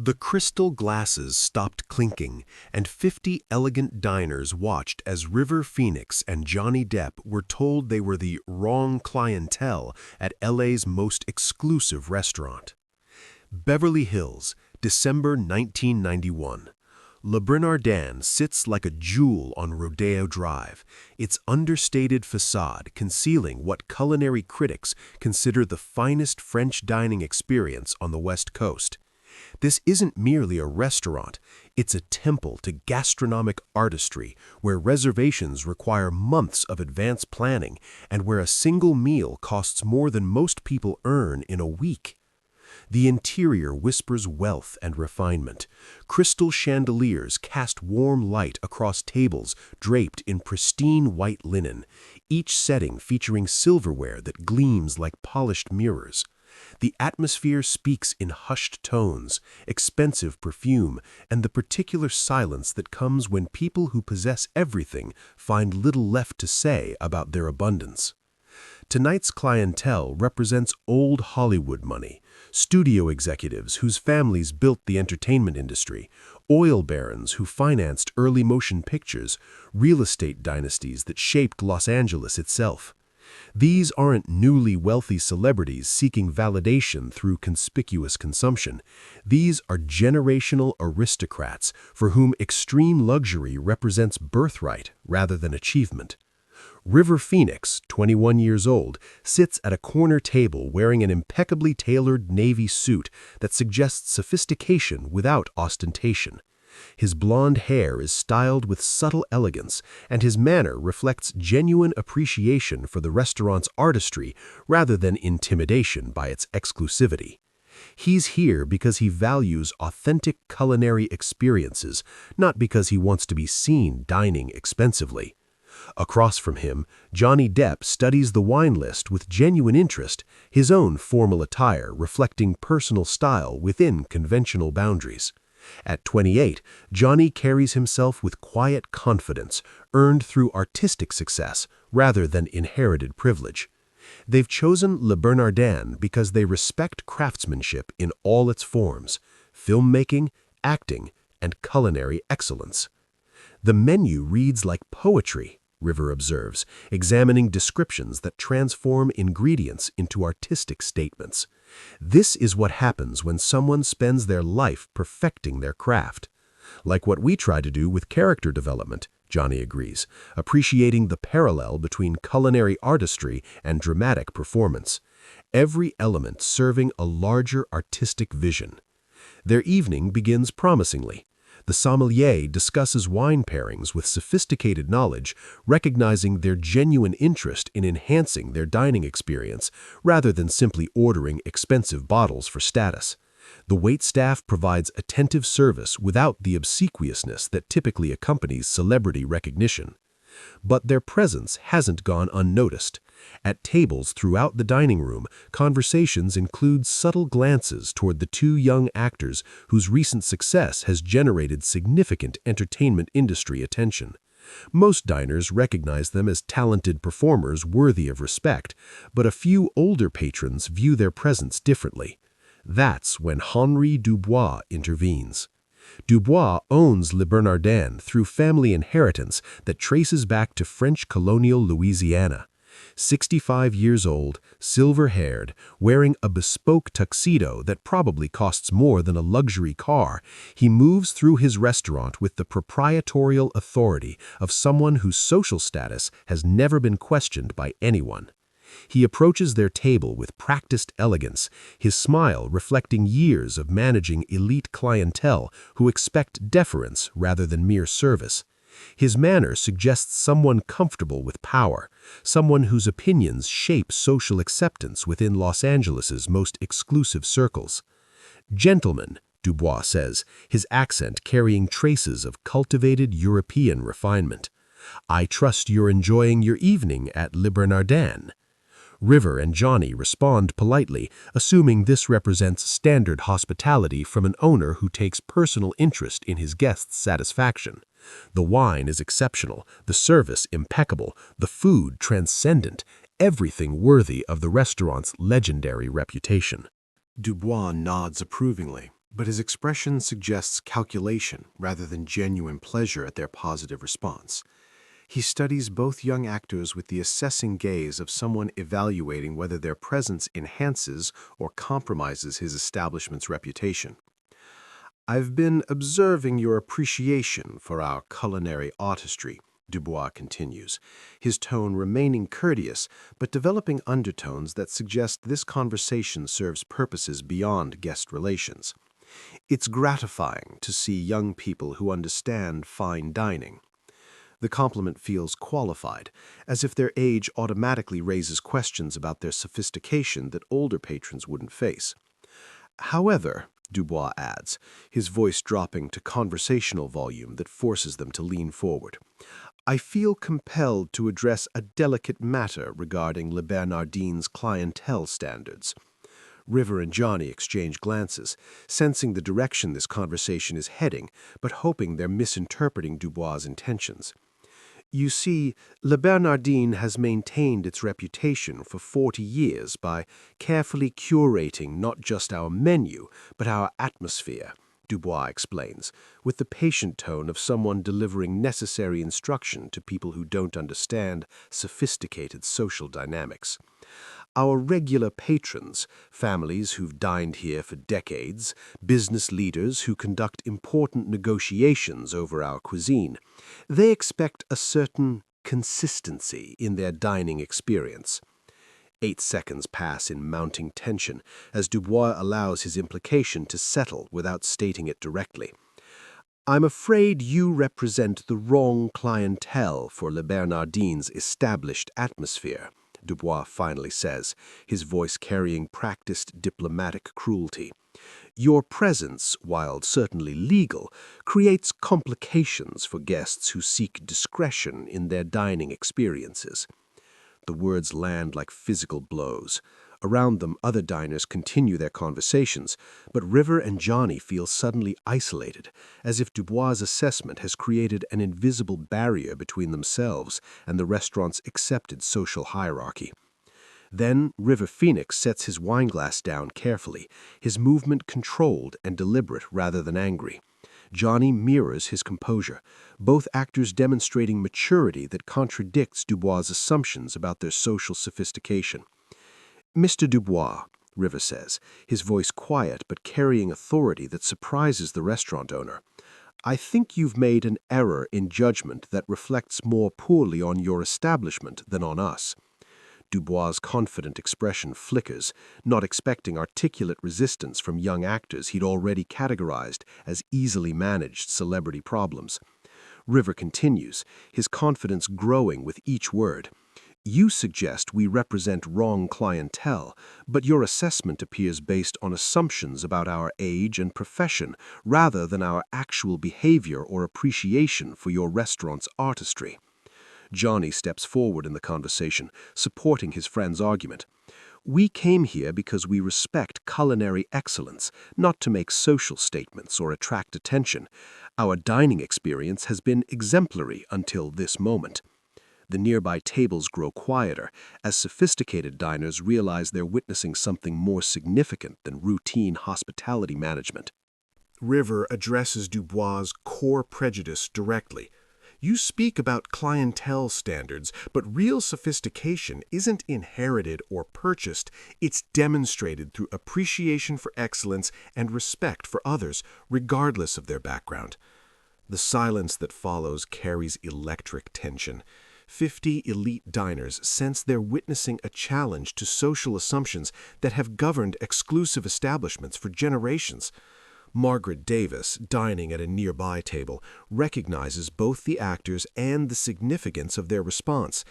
The crystal glasses stopped clinking, and 50 elegant diners watched as River Phoenix and Johnny Depp were told they were the wrong clientele at LA's most exclusive restaurant. Beverly Hills, December 1991. Le Bernardin sits like a jewel on Rodeo Drive, its understated facade concealing what culinary critics consider the finest French dining experience on the West Coast. This isn't merely a restaurant, it's a temple to gastronomic artistry where reservations require months of advance planning and where a single meal costs more than most people earn in a week. The interior whispers wealth and refinement. Crystal chandeliers cast warm light across tables draped in pristine white linen, each setting featuring silverware that gleams like polished mirrors. The atmosphere speaks in hushed tones, expensive perfume, and the particular silence that comes when people who possess everything find little left to say about their abundance. Tonight's clientele represents old Hollywood money, studio executives whose families built the entertainment industry, oil barons who financed early motion pictures, real estate dynasties that shaped Los Angeles itself. These aren't newly wealthy celebrities seeking validation through conspicuous consumption. These are generational aristocrats for whom extreme luxury represents birthright rather than achievement. River Phoenix, 21 years old, sits at a corner table wearing an impeccably tailored navy suit that suggests sophistication without ostentation. His blonde hair is styled with subtle elegance, and his manner reflects genuine appreciation for the restaurant's artistry rather than intimidation by its exclusivity. He's here because he values authentic culinary experiences, not because he wants to be seen dining expensively. Across from him, Johnny Depp studies the wine list with genuine interest, his own formal attire reflecting personal style within conventional boundaries. At 28, Johnny carries himself with quiet confidence, earned through artistic success rather than inherited privilege. They've chosen Le Bernardin because they respect craftsmanship in all its forms: filmmaking, acting, and culinary excellence. The menu reads like poetry, River observes, examining descriptions that transform ingredients into artistic statements. This is what happens when someone spends their life perfecting their craft. Like what we try to do with character development, Johnny agrees, appreciating the parallel between culinary artistry and dramatic performance, every element serving a larger artistic vision. Their evening begins promisingly. The sommelier discusses wine pairings with sophisticated knowledge, recognizing their genuine interest in enhancing their dining experience rather than simply ordering expensive bottles for status. The waitstaff provides attentive service without the obsequiousness that typically accompanies celebrity recognition. But their presence hasn't gone unnoticed. At tables throughout the dining room, conversations include subtle glances toward the two young actors whose recent success has generated significant entertainment industry attention. Most diners recognize them as talented performers worthy of respect, but a few older patrons view their presence differently. That's when Henri Dubois intervenes. Dubois owns Le Bernardin through family inheritance that traces back to French colonial Louisiana. 65 years old, silver-haired, wearing a bespoke tuxedo that probably costs more than a luxury car, he moves through his restaurant with the proprietorial authority of someone whose social status has never been questioned by anyone. He approaches their table with practiced elegance, his smile reflecting years of managing elite clientele who expect deference rather than mere service. His manner suggests someone comfortable with power, someone whose opinions shape social acceptance within Los Angeles's most exclusive circles. "Gentlemen," Dubois says, his accent carrying traces of cultivated European refinement, "I trust you're enjoying your evening at Le Bernardin." River and Johnny respond politely, assuming this represents standard hospitality from an owner who takes personal interest in his guests' satisfaction. The wine is exceptional, the service impeccable, the food transcendent, everything worthy of the restaurant's legendary reputation. Dubois nods approvingly, But his expression suggests calculation rather than genuine pleasure at their positive response. He studies both young actors with the assessing gaze of someone evaluating whether their presence enhances or compromises his establishment's reputation. "I've been observing your appreciation for our culinary artistry," Dubois continues, his tone remaining courteous but developing undertones that suggest this conversation serves purposes beyond guest relations. "It's gratifying to see young people who understand fine dining." The compliment feels qualified, as if their age automatically raises questions about their sophistication that older patrons wouldn't face. "However," Dubois adds, his voice dropping to conversational volume that forces them to lean forward, "I feel compelled to address a delicate matter regarding Le Bernardin's clientele standards." River and Johnny exchange glances, sensing the direction this conversation is heading, but hoping they're misinterpreting Dubois' intentions. "You see, Le Bernardin has maintained its reputation for 40 years by carefully curating not just our menu, but our atmosphere," Dubois explains, with the patient tone of someone delivering necessary instruction to people who don't understand sophisticated social dynamics. "Our regular patrons, families who've dined here for decades, business leaders who conduct important negotiations over our cuisine, they expect a certain consistency in their dining experience." 8 seconds pass in mounting tension as Dubois allows his implication to settle without stating it directly. "I'm afraid you represent the wrong clientele for Le Bernardin's established atmosphere," Dubois finally says, his voice carrying practiced diplomatic cruelty. "Your presence, while certainly legal, creates complications for guests who seek discretion in their dining experiences." The words land like physical blows. Around them, other diners continue their conversations, but River and Johnny feel suddenly isolated, as if Dubois' assessment has created an invisible barrier between themselves and the restaurant's accepted social hierarchy. Then River Phoenix sets his wineglass down carefully, his movement controlled and deliberate rather than angry. Johnny mirrors his composure, both actors demonstrating maturity that contradicts Dubois' assumptions about their social sophistication. "Mr. Dubois," River says, his voice quiet but carrying authority that surprises the restaurant owner, "I think you've made an error in judgment that reflects more poorly on your establishment than on us." Dubois' confident expression flickers, not expecting articulate resistance from young actors he'd already categorized as easily managed celebrity problems. River continues, his confidence growing with each word. "You suggest we represent wrong clientele, but your assessment appears based on assumptions about our age and profession rather than our actual behavior or appreciation for your restaurant's artistry." Johnny steps forward in the conversation, supporting his friend's argument. "We came here because we respect culinary excellence, not to make social statements or attract attention. Our dining experience has been exemplary until this moment." The nearby tables grow quieter as sophisticated diners realize they're witnessing something more significant than routine hospitality management. River addresses Dubois' core prejudice directly. "You speak about clientele standards, but real sophistication isn't inherited or purchased. It's demonstrated through appreciation for excellence and respect for others, regardless of their background." The silence that follows carries electric tension. 50 elite diners sense they're witnessing a challenge to social assumptions that have governed exclusive establishments for generations. Margaret Davis, dining at a nearby table, recognizes both the actors and the significance of their response.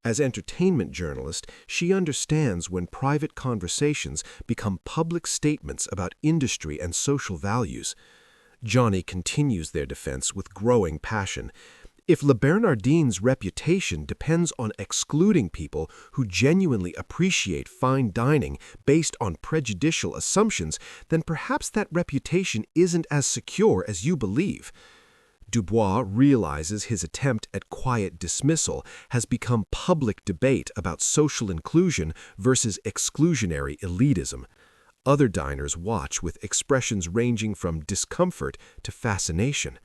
As entertainment journalist, she understands when private conversations become public statements about industry and social values. Johnny continues their defense with growing passion. "If Le Bernardin's reputation depends on excluding people who genuinely appreciate fine dining based on prejudicial assumptions, then perhaps that reputation isn't as secure as you believe." Dubois realizes his attempt at quiet dismissal has become public debate about social inclusion versus exclusionary elitism. Other diners watch with expressions ranging from discomfort to fascination.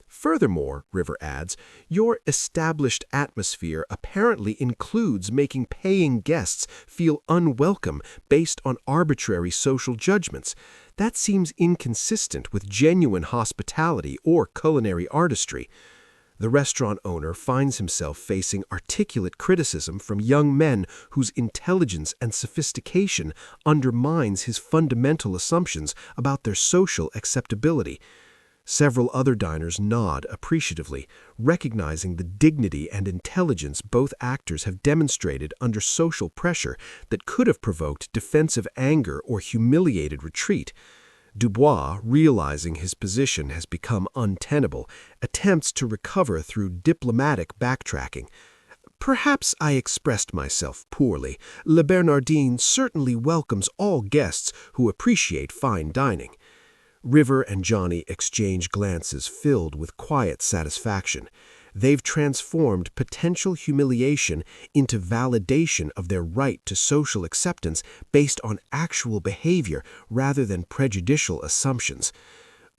Furthermore, River adds, your established atmosphere apparently includes making paying guests feel unwelcome based on arbitrary social judgments. That seems inconsistent with genuine hospitality or culinary artistry. The restaurant owner finds himself facing articulate criticism from young men whose intelligence and sophistication undermines his fundamental assumptions about their social acceptability. Several other diners nod appreciatively, recognizing the dignity and intelligence both actors have demonstrated under social pressure that could have provoked defensive anger or humiliated retreat. Dubois, realizing his position has become untenable, attempts to recover through diplomatic backtracking. Perhaps I expressed myself poorly. Le Bernardin certainly welcomes all guests who appreciate fine dining. River and Johnny exchange glances filled with quiet satisfaction. They've transformed potential humiliation into validation of their right to social acceptance based on actual behavior rather than prejudicial assumptions.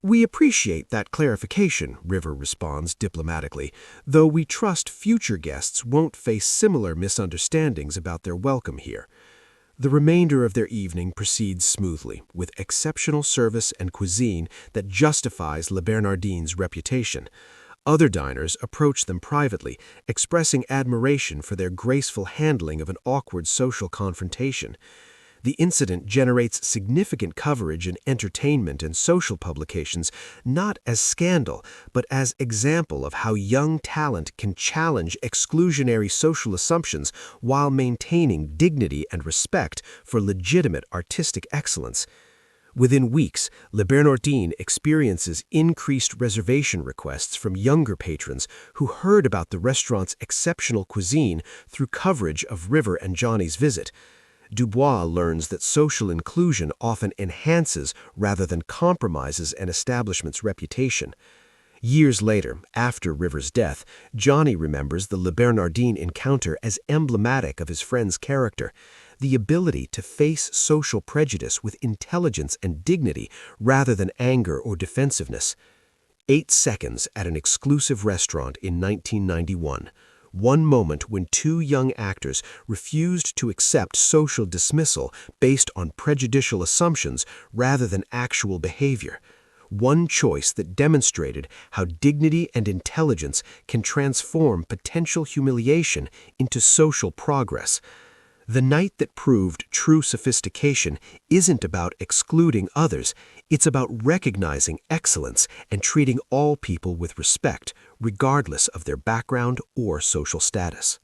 We appreciate that clarification, River responds diplomatically, though we trust future guests won't face similar misunderstandings about their welcome here. The remainder of their evening proceeds smoothly, with exceptional service and cuisine that justifies Le Bernardin's reputation. Other diners approach them privately, expressing admiration for their graceful handling of an awkward social confrontation. The incident generates significant coverage in entertainment and social publications, not as scandal, but as example of how young talent can challenge exclusionary social assumptions while maintaining dignity and respect for legitimate artistic excellence. Within weeks, Le Bernardin experiences increased reservation requests from younger patrons who heard about the restaurant's exceptional cuisine through coverage of River and Johnny's visit. Dubois learns that social inclusion often enhances rather than compromises an establishment's reputation. Years later, after River's death, Johnny remembers the Le Bernardin encounter as emblematic of his friend's character. The ability to face social prejudice with intelligence and dignity rather than anger or defensiveness. 8 seconds at an exclusive restaurant in 1991. One moment when two young actors refused to accept social dismissal based on prejudicial assumptions rather than actual behavior. One choice that demonstrated how dignity and intelligence can transform potential humiliation into social progress. The night that proved true sophistication isn't about excluding others, it's about recognizing excellence and treating all people with respect, regardless of their background or social status.